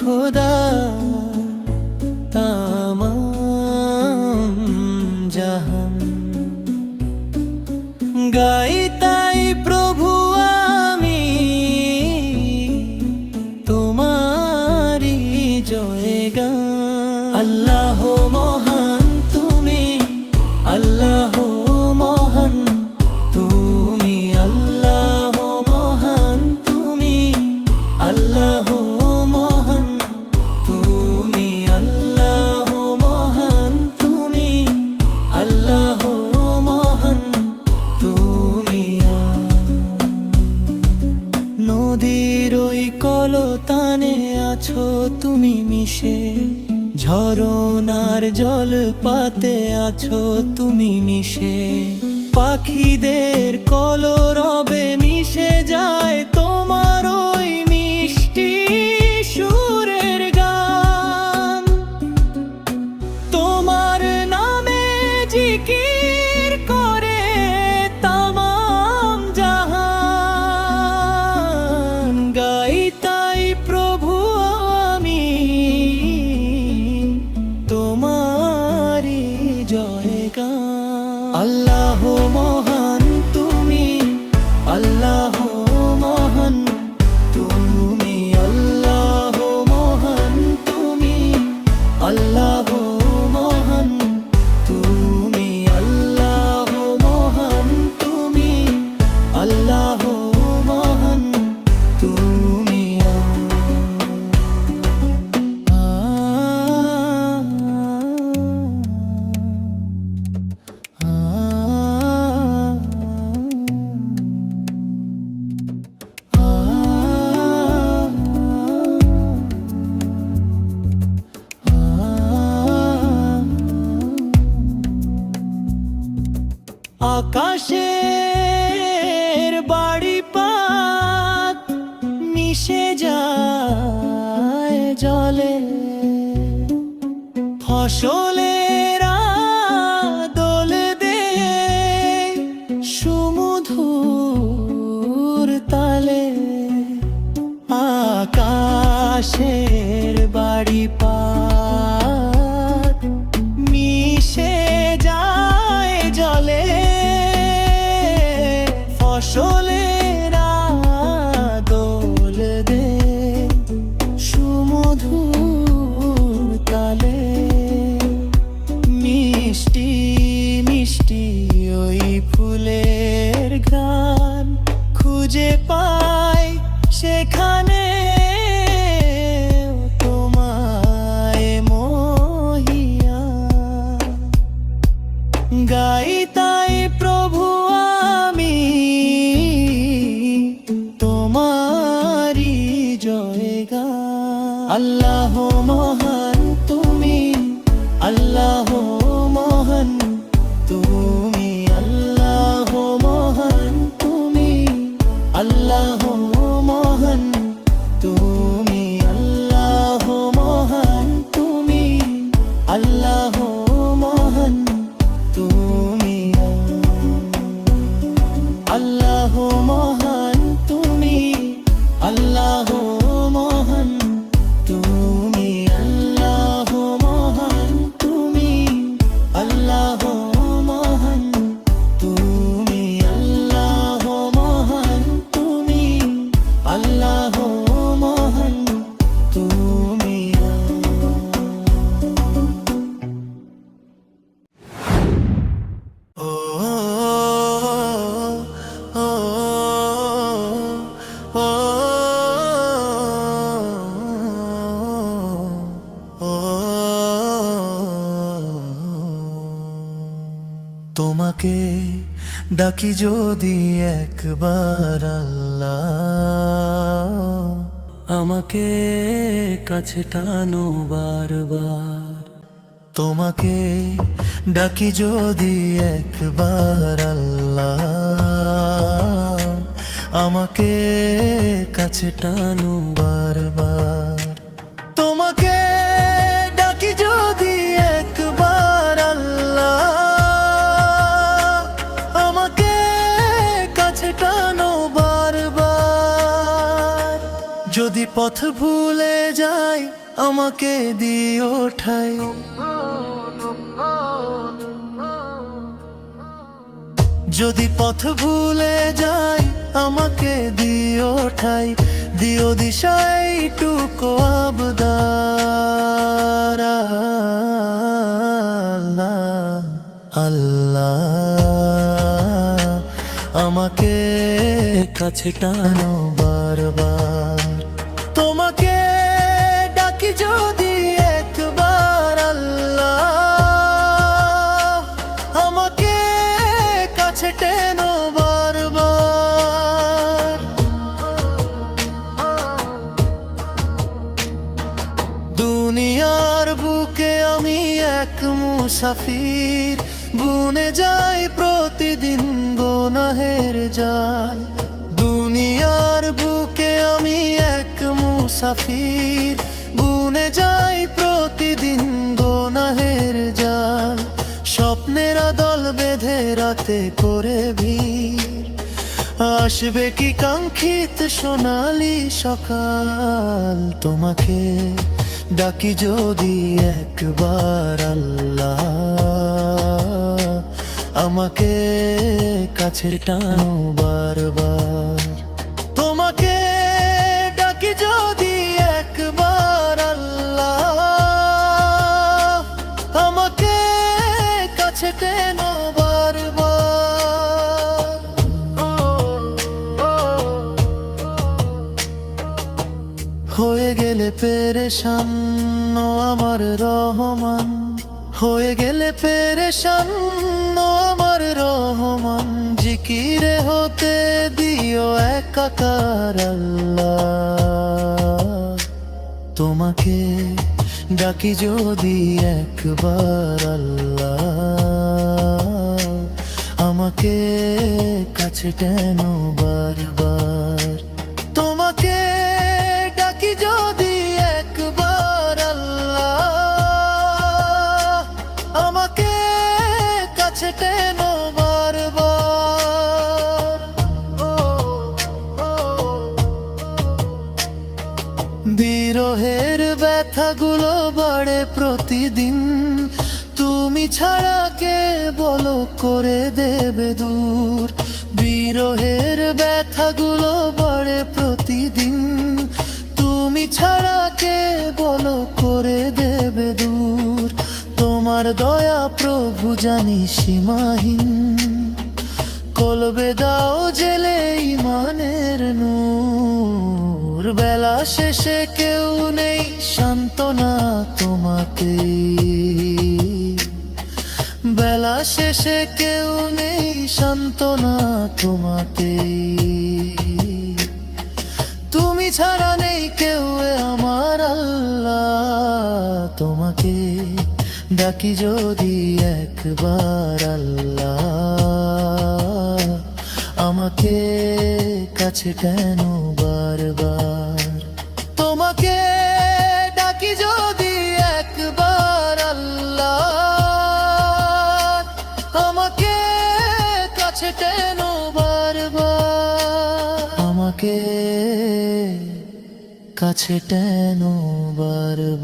খোদা তামাম জাহান গাই তাই প্রভু আমি তোমারি জয়গান। আল্লাহ মহান তুমি, আল্লাহ মহান তুমি, আল্লাহ মহান তুমি, আল্লাহ মহান তুমি, আল্লাহ মহান তুমি, আল্লাহ মহান তুমি। নদীর ওই কলতানে আছো তুমি মিশে, ঝরনার জল পাতে আছো তুমি মিশে, পাখিদের কলরবে মিশে যায় তোমার ওই মিষ্টি সুরের গান। তোমার নামে জিকির করে তামাম জাহান গাই তাই প্রভু আমি তোমারি জয়গান। আল্লাহ মহান তুমি, আল্লাহ মহান তুমি, আল্লাহ মহান তুমি, আল্লাহ মহান তুমি, আল্লাহ মহান তুমি, আল্লাহ মহান তুমি। আকাশের বাড়ি পাত মিশে যায় জলে, ফসলেরা দোলে দে সুমধুর তালে। আকাশের বাড়ি পাত মিশে যায় জলে, ফসলেরা দোল দে সুমধুর তালে। মিষ্টি মিষ্টি ওই ফুলের ঘ্রাণ খুঁজে পাই সেখানে তোমায় মহিয়া গাই তাই প্রভু আমি তোমারি জয়গান। আল্লাহ মহান তুমি, আল্লাহ মহান তুমি, আল্লাহ মহান তুমি, আল্লাহ মহান তুমি, আল্লাহ মহান তুমি, আল্লাহ মহান তুমি, আল্লাহ মহান তুমি, আল্লাহ মহান তুমি, আল্লাহ মহান তুমি, আল্লাহ মহান তুমি, আল্লাহ মহান তুমি, আল্লাহ মহান তুমি। ও ও ও তোমাকে ডাকি যদি একবার আল্লাহ, আমাকে কাছে টানো বারবার। তোমাকে ডাকি যদি একবার আল্লাহ, আমাকে কাছে টানো বারবার। তোমাকে ডাকি যদি একবার আল্লাহ, আমাকে কাছে টানো বারবার। যদি পথ ভুলে যাই আমাকে দিও ঠাই, যদি পথ ভুলে যাই আমাকে দিও ঠাই, দিও দিশা এইটুকু আবদার। আল্লাহ আল্লাহ আমাকে কাছে টানো বারবার, তোমাকে ডাকি যদি একবার। আল্লাহ আমাকে কাছে টেনো বারবার। দুনিয়ার বুকে আমি এক মুসাফির, বুনে যাই প্রতিদিন গুনাহের জাল। দুনিয়ার বুকে আমি এক মুসাফির, বুনে যাই প্রতিদিন গুনাহের জাল। স্বপ্নের দল বেঁধে রাতে করে ভিড়, আসবে কি কাঙ্ক্ষিত সোনালি সকাল। তোমাকে ডাকি যদি একবার। আল্লাহ আমাকে কাছে টানো বারবার, তোমাকে ডাকি যদি একবার। আল্লাহ আমাকে কাছে টেনো বারবার। হয়ে গেলে পেরেশান আমার রহমান, হয়ে গেলে পেরেশান আমার রহমান। জিকিরে হতে দিও একাকার। আল্লাহ তোমাকে ডাকি যদি একবার। আল্লাহ আমাকে কাছে টেনো বারবার, তোমাকে ডাকি যদি একবার। আল্লাহ আমাকে কাছে টেনো বারবার। বিরহের ব্যথাগুলো বাড়ে প্রতিদিন, তুমি ছাড়া কে বলো করে দেবে দূর। বিরহের ব্যথাগুলো বাড়ে প্রতিদিন, তুমি ছাড়া কে বলো করে দেবে দূর। তোমার দয়া প্রভু জানি সীমাহীন, কলবে দাও জেলে ইমানের নূর। বেলা শেষে কেউ নেই সান্ত্বনা তোমাকে, বেলা শেষে কেউ নেই সান্ত্বনা তোমাকে। তুমি ছাড়া নেই কেউ আমার। আল্লাহ তোমাকে ডাকি যদি একবার। আল্লাহ আমাকে কাছে টেনো বারবার, তোমাকে ডাকি যদি একবার। আল্লাহ আমাকে কাছে টেনো বারবার, আমাকে কাছে টেনো বারবার।